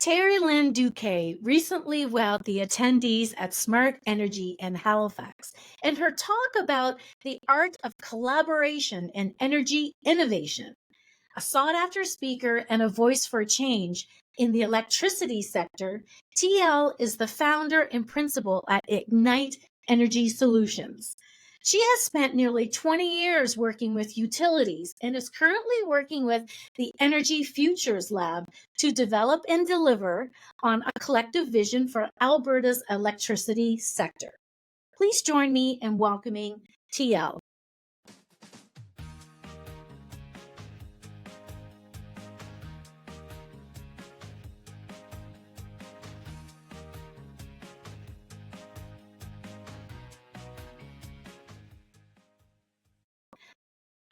Terri-Lynn Duque recently wowed the attendees at Smart Energy in Halifax and her talk about the art of collaboration and energy innovation. A sought after speaker and a voice for change in the electricity sector, TL is the founder and principal at Ignite Energy Solutions. She has spent nearly 20 years working with utilities and is currently working with the Energy Futures Lab to develop and deliver on a collective vision for Alberta's electricity sector. Please join me in welcoming TL.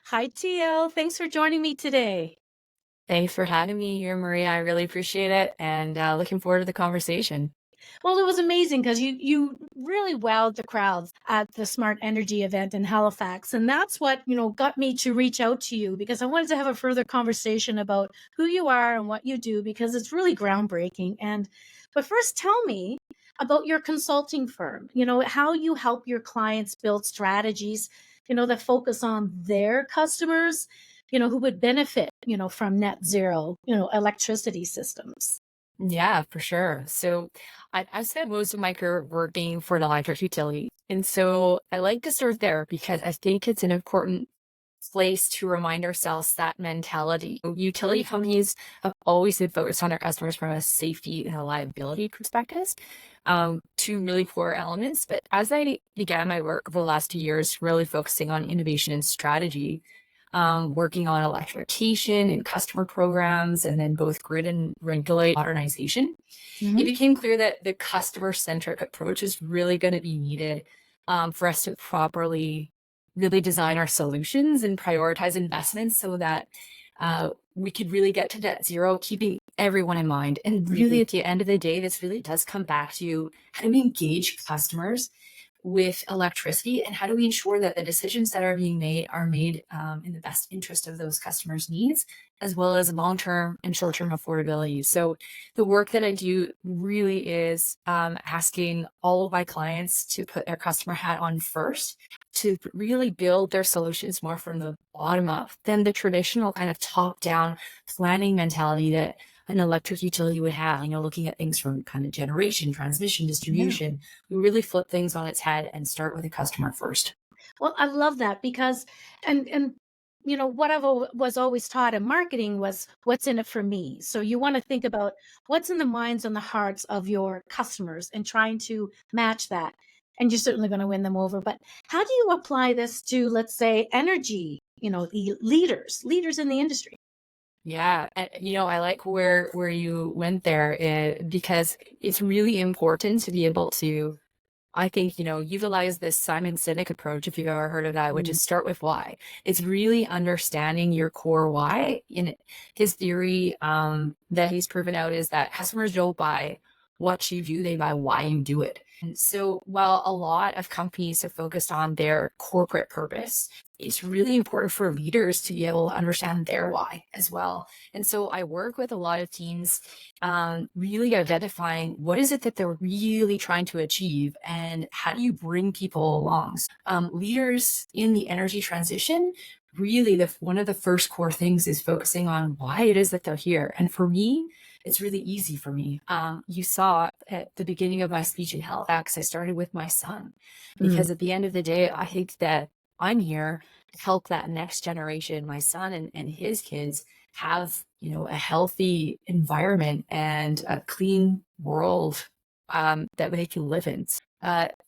Hi, TL. Thanks for joining me today. Thanks for having me here, Maria. I really appreciate it, and looking forward to the conversation. Well, it was amazing because you really wowed the crowds at the Smart Energy event in Halifax, and that's what got me to reach out to you because I wanted to have a further conversation about who you are and what you do because it's really groundbreaking. But first, tell me about your consulting firm. How you help your clients build strategies, that focus on their customers, who would benefit, from net zero, electricity systems. Yeah, for sure. So I've spent most of my career working for an electric utility. And so I like to start there because I think it's an important place to remind ourselves that mentality. Utility companies have always been focused on their customers from a safety and reliability perspective, two really core elements. But as I began my work over the last 2 years, really focusing on innovation and strategy, working on electrification and customer programs, and then both grid and regulate modernization, it became clear that the customer-centric approach is really going to be needed for us to properly really design our solutions and prioritize investments so that we could really get to net zero, keeping everyone in mind. And really, at the end of the day, this really does come back to how do we engage customers with electricity, and how do we ensure that the decisions that are being made are made in the best interest of those customers' needs, as well as long-term and short-term affordability. So the work that I do really is asking all of my clients to put their customer hat on first, to really build their solutions more from the bottom up than the traditional kind of top-down planning mentality that an electric utility would have, looking at things from kind of generation, transmission, distribution. We really flip things on its head and start with the customer first. Well, I love that because, and what was always taught in marketing was what's in it for me. So you want to think about what's in the minds and the hearts of your customers and trying to match that. And you're certainly going to win them over. But how do you apply this to, let's say, energy, the leaders in the industry? Yeah, and, I like where you went there, because it's really important to be able to, I think, utilize this Simon Sinek approach, if you've ever heard of that, which Mm. is start with why. It's really understanding your core why. In his theory, that he's proven out is that customers don't buy what you do, they buy why you do it. And so while a lot of companies have focused on their corporate purpose, it's really important for leaders to be able to understand their why as well. And so I work with a lot of teams, really identifying what is it that they're really trying to achieve and how do you bring people along. Leaders in the energy transition, really one of the first core things is focusing on why it is that they're here. And for me, it's really easy for me. You saw at the beginning of my speech in Halifax, I started with my son, because at the end of the day, I think that I'm here to help that next generation, my son and his kids, have, a healthy environment and a clean world that they can live in.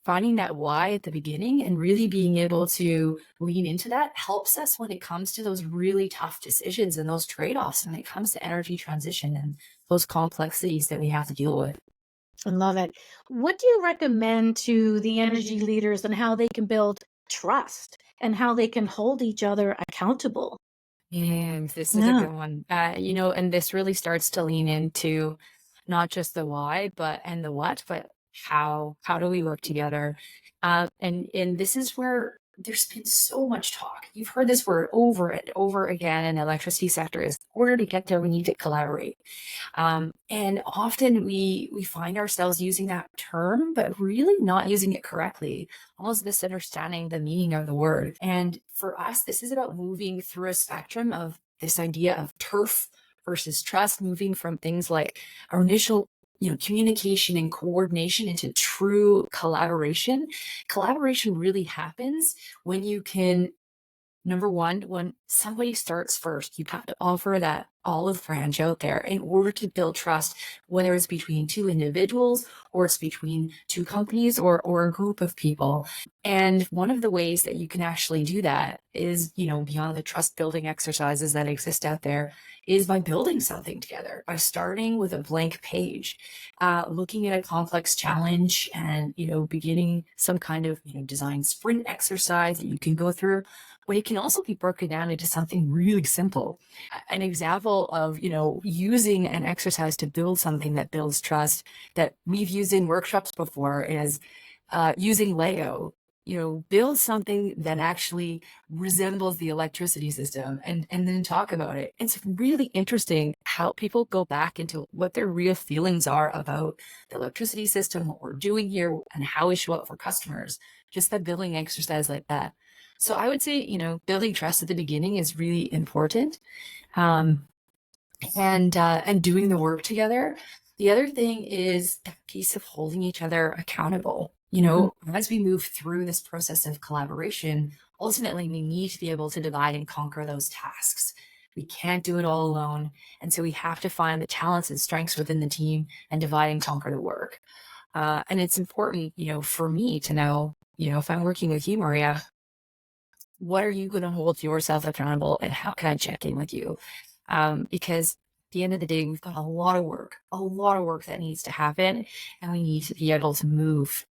Finding that why at the beginning and really being able to lean into that helps us when it comes to those really tough decisions and those trade-offs when it comes to energy transition and those complexities that we have to deal with. I love it. What do you recommend to the energy leaders and how they can build trust and how they can hold each other accountable? And this is a Yeah. good one. And this really starts to lean into not just the why, and the what, but how do we work together? And this is where there's been so much talk. You've heard this word over and over again in the electricity sector is in order to get there, we need to collaborate. And often we find ourselves using that term, but really not using it correctly, almost misunderstanding the meaning of the word. And for us, this is about moving through a spectrum of this idea of turf versus trust, moving from things like our initial communication and coordination into true collaboration. Collaboration really happens when you can, number one, when somebody starts first, you have to offer that olive branch out there in order to build trust, whether it's between two individuals or it's between two companies or a group of people. And one of the ways that you can actually do that is, beyond the trust building exercises that exist out there, is by building something together, by starting with a blank page, looking at a complex challenge and, beginning some kind of, design sprint exercise that you can go through. But it can also be broken down into something really simple. An example of, using an exercise to build something that builds trust that we've used in workshops before is using Lego. Build something that actually resembles the electricity system and then talk about it. It's really interesting how people go back into what their real feelings are about the electricity system, what we're doing here, and how we show up for customers. Just by building exercise like that. So I would say, building trust at the beginning is really important. Um, and doing the work together. The other thing is that piece of holding each other accountable. As we move through this process of collaboration, ultimately we need to be able to divide and conquer those tasks. We can't do it all alone. And so we have to find the talents and strengths within the team and divide and conquer the work. And it's important, for me to know, if I'm working with you, Maria, what are you going to hold yourself accountable and how can I check in with you? Because at the end of the day, we've got a lot of work that needs to happen, and we need to be able to move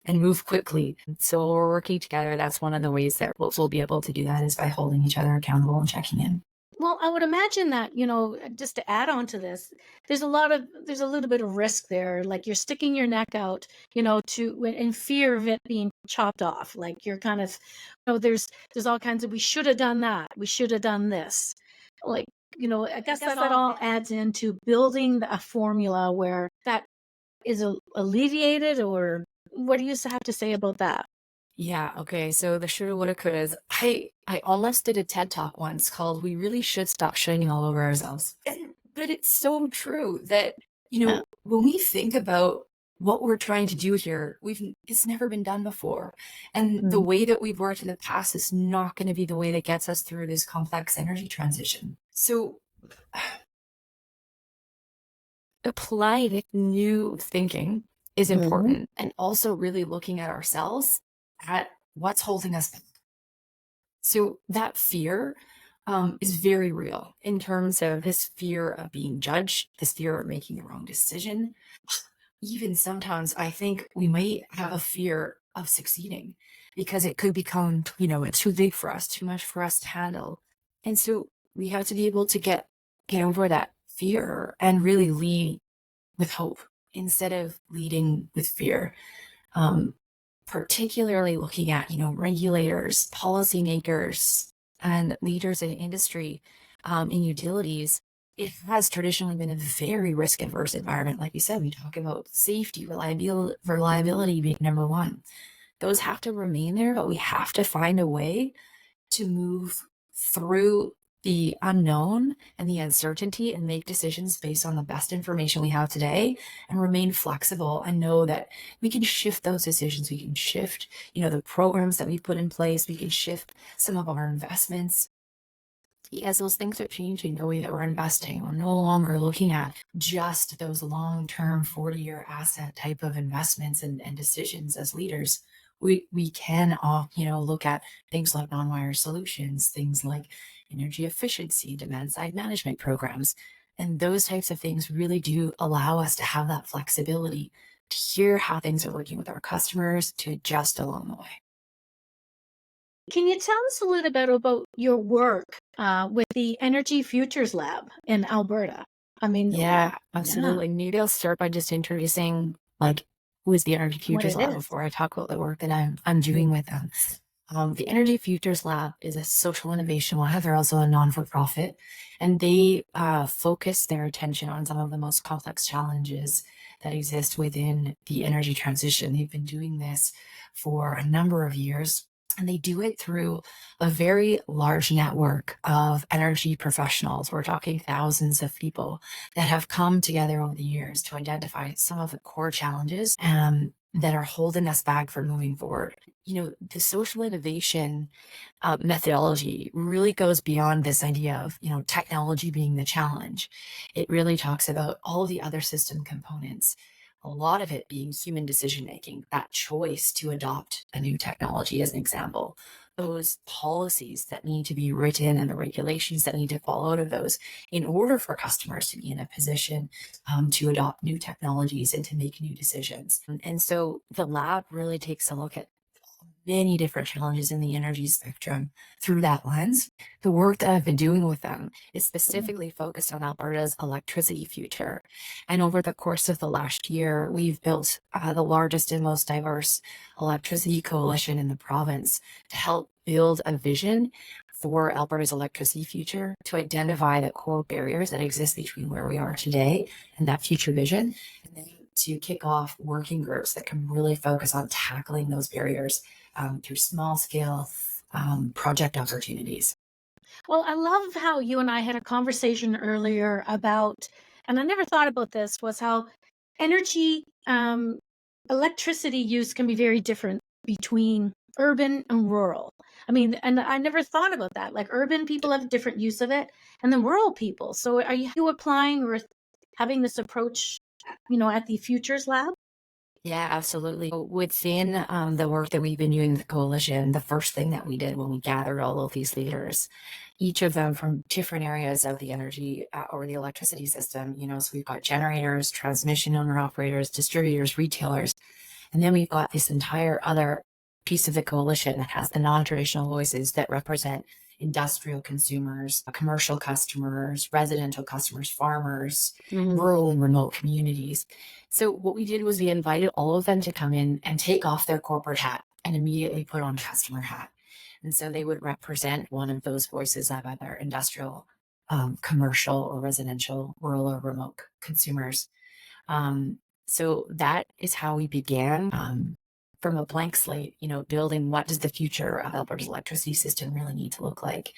quickly. So we're working together. That's one of the ways that we'll be able to do that is by holding each other accountable and checking in. Well, I would imagine that, just to add on to this, there's a little bit of risk there. Like you're sticking your neck out, in fear of it being chopped off. Like you're kind of, there's all kinds of, we should have done that. We should have done this. Like, I guess that all adds into building a formula where that is alleviated, or what do you have to say about that? Yeah, okay. So the shoulda, woulda, coulda is I almost did a TED talk once called "We Really Should Stop Shining All Over Ourselves." But it's so true that, Yeah. when we think about what we're trying to do here, it's never been done before. And the Mm. way that we've worked in the past is not going to be the way that gets us through this complex energy transition. So applying new thinking is Mhm. important and also really looking at ourselves at what's holding us back. So that fear is very real in terms of this fear of being judged, this fear of making the wrong decision. Even sometimes I think we might have a fear of succeeding because it could become, it's too big for us, too much for us to handle. And so we have to be able to get over that fear and really lead with hope instead of leading with fear. Um, Particularly looking at, regulators, policymakers, and leaders in industry, in utilities, it has traditionally been a very risk adverse environment. Like you said, we talk about safety, reliability being number one. Those have to remain there, but we have to find a way to move through the unknown and the uncertainty and make decisions based on the best information we have today and remain flexible and know that we can shift those decisions. We can shift, the programs that we put in place. We can shift some of our investments. As those things are changing, the way that we're investing, we're no longer looking at just those long-term 40-year asset type of investments and decisions as leaders. We can all, look at things like non-wire solutions, things like energy efficiency, demand side management programs. And those types of things really do allow us to have that flexibility to hear how things are working with our customers, to adjust along the way. Can you tell us a little bit about your work with the Energy Futures Lab in Alberta? I mean, Yeah, yeah, absolutely. Maybe I'll start by just introducing like who is the Energy what Futures it Lab is. before I talk about the work that I'm doing with them. The Energy Futures Lab is a social innovation lab. They're also a non-for-profit, and they focus their attention on some of the most complex challenges that exist within the energy transition. They've been doing this for a number of years, and they do it through a very large network of energy professionals. We're talking thousands of people that have come together over the years to identify some of the core challenges that are holding us back from moving forward. The social innovation methodology really goes beyond this idea of, technology being the challenge. It really talks about all the other system components, a lot of it being human decision making, that choice to adopt a new technology, as an example, those policies that need to be written and the regulations that need to fall out of those in order for customers to be in a position to adopt new technologies and to make new decisions. And so the lab really takes a look at many different challenges in the energy spectrum through that lens. The work that I've been doing with them is specifically focused on Alberta's electricity future. And over the course of the last year, we've built the largest and most diverse electricity coalition in the province to help build a vision for Alberta's electricity future, to identify the core barriers that exist between where we are today and that future vision, and then to kick off working groups that can really focus on tackling those barriers through small scale project opportunities. Well, I love how you and I had a conversation earlier about, and I never thought about this, was how energy, electricity use can be very different between urban and rural. I mean, and I never thought about that. Like urban people have different use of it, and then rural people. So are you applying or having this approach, at the Futures Lab? Yeah, absolutely. Within the work that we've been doing with the coalition, the first thing that we did when we gathered all of these leaders, each of them from different areas of the energy or the electricity system, so we've got generators, transmission owner operators, distributors, retailers, and then we've got this entire other piece of the coalition that has the non-traditional voices that represent industrial consumers, commercial customers, residential customers, farmers, rural and remote communities. So what we did was we invited all of them to come in and take off their corporate hat and immediately put on customer hat. And so they would represent one of those voices of either industrial, commercial or residential, rural or remote consumers. So that is how we began from a blank slate, building what does the future of Alberta's electricity system really need to look like.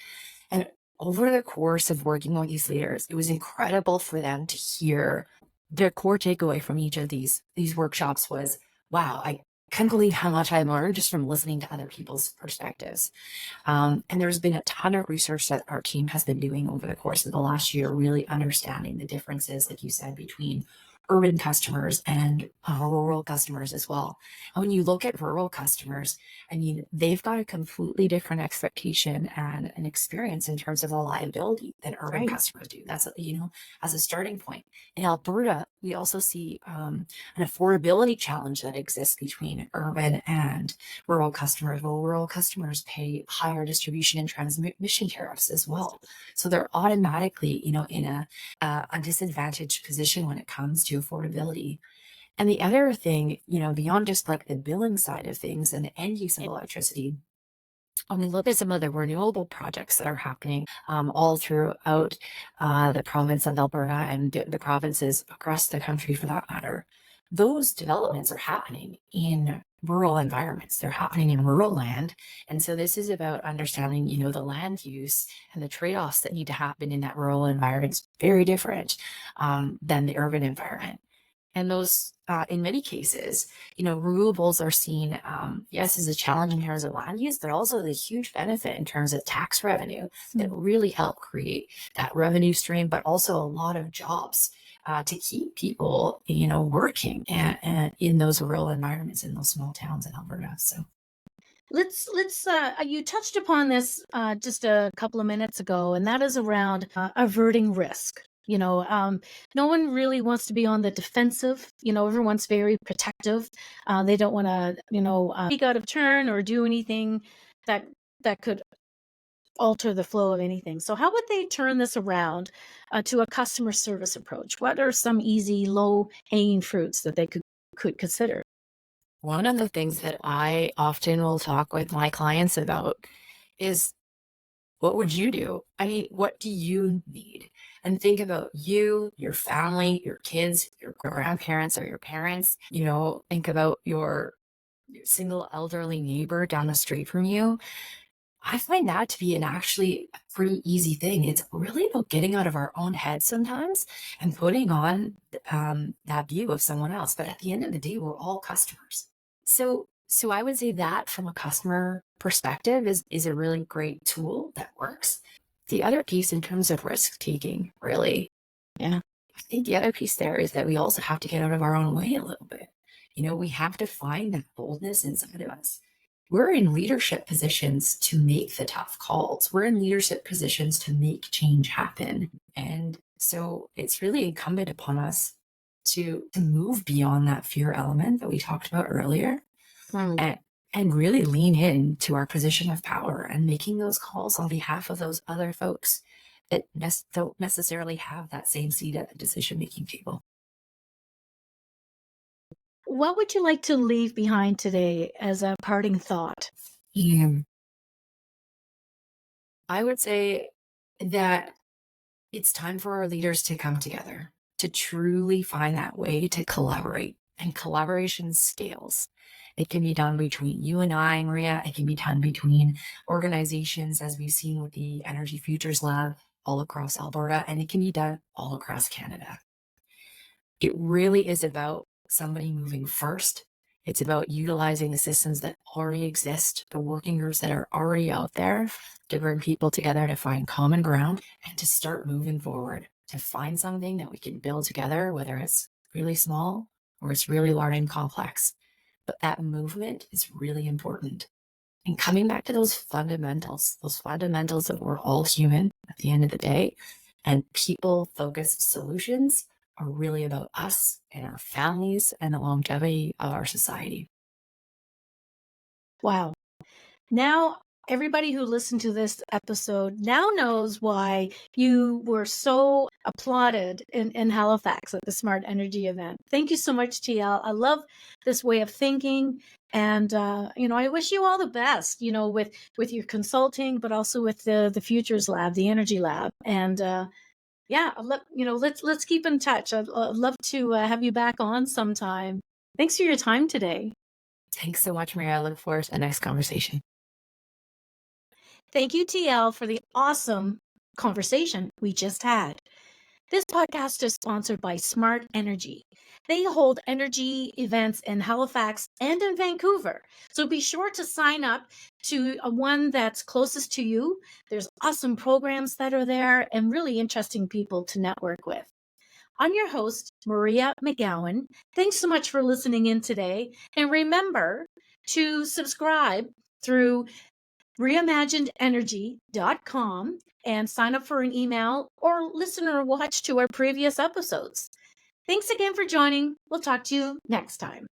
And over the course of working with these leaders, it was incredible for them to hear their core takeaway from each of these workshops was, wow, I can't believe how much I learned just from listening to other people's perspectives. And there's been a ton of research that our team has been doing over the course of the last year, really understanding the differences, like you said, between urban customers and rural customers as well. And when you look at rural customers, I mean, they've got a completely different expectation and an experience in terms of reliability than urban Right. customers do. That's, as a starting point. In Alberta, we also see an affordability challenge that exists between urban and rural customers. Well, rural customers pay higher distribution and transmission tariffs as well. So they're automatically, in a disadvantaged position when it comes to affordability. And the other thing, beyond just like the billing side of things and the end use of electricity, when we look at some of the renewable projects that are happening all throughout the province of Alberta and the provinces across the country for that matter, those developments are happening in rural environments. They're happening in rural land. And so this is about understanding, the land use and the trade-offs that need to happen in that rural environment is very different than the urban environment. And those, in many cases, renewables are seen, yes, as a challenge in terms of land use, but also the huge benefit in terms of tax revenue that really help create that revenue stream, but also a lot of jobs to keep people, working and in those rural environments in those small towns in Alberta. So. Let's you touched upon this just a couple of minutes ago, and that is around averting risk. No one really wants to be on the defensive. Everyone's very protective. They don't want to, speak out of turn or do anything that could alter the flow of anything. So how would they turn this around to a customer service approach? What are some easy, low hanging fruits that they could consider? One of the things that I often will talk with my clients about is, what would you do? I mean, what do you need? And think about you, your family, your kids, your grandparents or your parents. Think about your single elderly neighbor down the street from you. I find that to be an actually a pretty easy thing. It's really about getting out of our own head sometimes and putting on that view of someone else. But at the end of the day, we're all customers. So I would say that from a customer perspective is a really great tool that works. The other piece in terms of risk taking, really, yeah, I think the other piece there is that we also have to get out of our own way a little bit. We have to find that boldness inside of us. We're in leadership positions to make the tough calls. We're in leadership positions to make change happen. And so it's really incumbent upon us to move beyond that fear element that we talked about earlier, and, and really lean in to our position of power and making those calls on behalf of those other folks that don't necessarily have that same seat at the decision-making table. What would you like to leave behind today as a parting thought? Yeah. I would say that it's time for our leaders to come together, to truly find that way to collaborate. And collaboration scales. It can be done between you and I, Maria. It can be done between organizations, as we've seen with the Energy Futures Lab all across Alberta, and it can be done all across Canada. It really is about somebody moving first. It's about utilizing the systems that already exist, the working groups that are already out there, to bring people together to find common ground and to start moving forward, to find something that we can build together, whether it's really small or it's really large and complex. But that movement is really important. And coming back to those fundamentals that we're all human at the end of the day, and people focused solutions are really about us and our families and the longevity of our society. Wow. Now, everybody who listened to this episode now knows why you were so applauded in Halifax at the Smart Energy event. Thank you so much, TL. I love this way of thinking. And, I wish you all the best, with your consulting, but also with the Futures Lab, the Energy Lab. And, yeah, let's keep in touch. I'd love to have you back on sometime. Thanks for your time today. Thanks so much, Maria. I look forward to the next conversation. Thank you, TL, for the awesome conversation we just had. This podcast is sponsored by Smart Energy. They hold energy events in Halifax and in Vancouver. So be sure to sign up to one that's closest to you. There's awesome programs that are there and really interesting people to network with. I'm your host, Maria McGowan. Thanks so much for listening in today. And remember to subscribe through reimaginedenergy.com and sign up for an email or listen or watch to our previous episodes. Thanks again for joining. We'll talk to you next time.